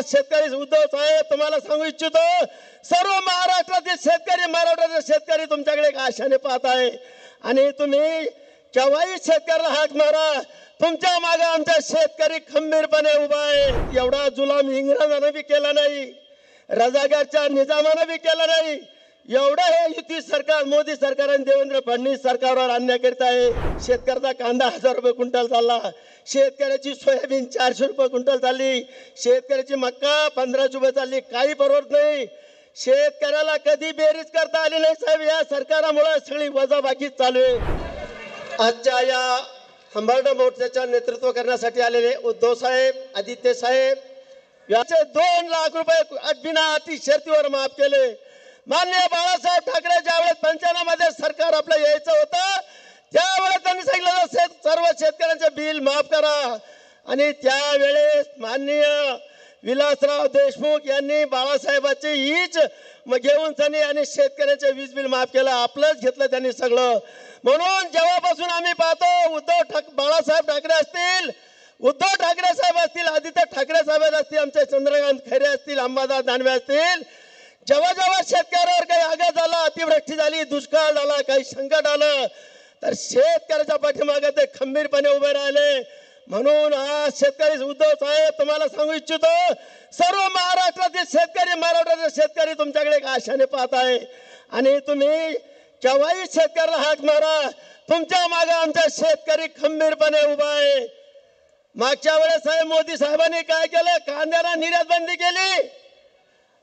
शेतकरी उद्धव साहेब तुम्हाला सांगू इच्छितो, सर्व महाराष्ट्रातील शेतकरी, मराठवाड्यातील शेतकरी तुमच्याकडे एक आशाने पाहत आहे आणि तुम्ही केव्हाही शेतकऱ्याला हाक मारा, तुमच्या मागे आमचा शेतकरी खंबीरपणे उभा आहे. एवढा जुलाम इंग्रजानं बी केला नाही, रजाकारच्या निजामानं बी केला नाही, एवढं हे युती सरकार, मोदी सरकार आणि देवेंद्र फडणवीस सरकारवर अन्याय करीत आहे. शेतकऱ्याचा कांदा 1000 रुपये क्विंटल चालला, शेतकऱ्याची सोयाबीन 400 रुपये क्विंटल चालली, शेतकऱ्याची मक्का 1500 रुपये चालली. काही परवडत नाही. शेतकऱ्याला कधी बेरीज करता आली नाही साहेब. या सरकारामुळे सगळी वजाबाकी चालू आहे. आजच्या या हंबरडा मोर्चाच्या नेतृत्व करण्यासाठी आलेले उद्धव साहेब, आदित्य साहेब याचे 2 लाख रुपये बिना अटी शर्तीवर माफ केले. माननीय बाळासाहेब ठाकरे ज्यावेळेस 95 मध्ये सरकार आपलं यायचं होतं त्यावेळेस त्यांनी सांगितलं सर्व शेतकऱ्यांचे बिल माफ करा आणि त्यावेळेस माननीय विलासराव देशमुख यांनी बाळासाहेबांची हीच घेऊन त्यांनी आणि शेतकऱ्यांचे वीज बिल माफ केलं. आपलंच घेतलं त्यांनी सगळं. म्हणून जेव्हापासून आम्ही पाहतो बाळासाहेब ठाकरे असतील, उद्धव ठाकरे साहेब असतील, आदित्य ठाकरे साहेब असतील, आमचे चंद्रकांत खैरे असतील, अंबादास दानवे असतील, जेव्हा जेव्हा शेतकऱ्यावर काही आघात झाला, अतिवृष्टी झाली, दुष्काळ झाला, काही संकट आलं तर शेतकऱ्याच्या पाठीमागे ते खंबीरपणे उभे राहिले. म्हणून आज शेतकरी उद्धव साहेब तुम्हाला सांगू इच्छितो, सर्व महाराष्ट्रातील शेतकरी, मराठवाड्यातील शेतकरी तुमच्याकडे एक आशाने पाहत आहे आणि तुम्ही केव्हाही शेतकऱ्याला हाक मारा, तुमच्या मागे आमचा शेतकरी खंबीरपणे उभा आहे. मागच्या वेळेस साहेब मोदी साहेबांनी काय केलं, कांद्याला निर्यात बंदी केली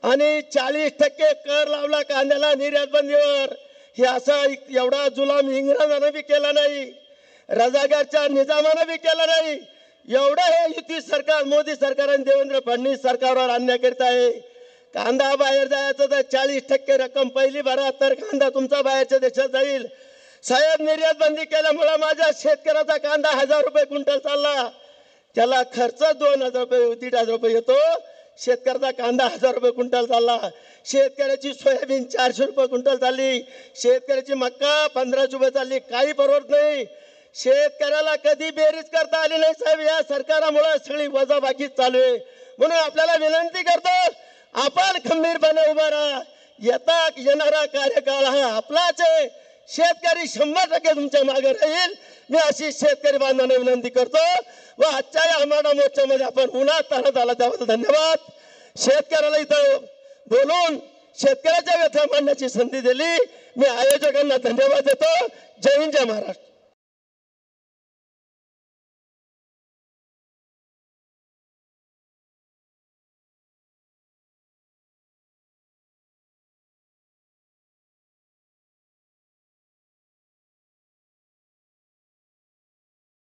आणि 40% कर लावला कांद्याला निर्यात बंदीवर. हे असा एवढा जुलाम इंग्रजानं बी केला नाही, रजाकारच्या निजामानं बी केला नाही. एवढं हे युती सरकार, मोदी सरकार आणि देवेंद्र फडणवीस सरकारवर अन्याय करीत आहे. कांदा बाहेर जायचं तर 40% रक्कम पहिली भरा तर कांदा तुमचा बाहेरच्या देशात जाईल. साहेब निर्यात बंदी केल्यामुळे माझ्या शेतकऱ्याचा कांदा 1000 रुपये क्विंटल चालला, त्याला खर्च 2000 रुपये 1500 रुपये येतो. शेतकऱ्याचा कांदा 1000 रुपये क्विंटल चालला, शेतकऱ्याची सोयाबीन 400 रुपये क्विंटल चालली, शेतकऱ्याची मक्का 1500 रुपये चालली. काही परवडत नाही. शेतकऱ्याला कधी बेरीज करता आली नाही साहेब. या सरकारामुळे सगळी वजाबाकी चालू आहे. म्हणून आपल्याला विनंती करतो, आपण खंबीरपणे उभा राहा. येणारा कार्यकाळ हा आपलाच आहे. शेतकरी 100% तुमच्या मागे राहील. मी अशी शेतकरी बांधवांना विनंती करतो व आजच्या या हमाडा मोर्चामध्ये आपण उन्हात ताणत आला त्याबद्दल धन्यवाद. शेतकऱ्याला इथं बोलून शेतकऱ्याच्या व्यथा मांडण्याची संधी दिली. मी आयोजकांना धन्यवाद देतो. जय हिंद, जय महाराष्ट्र.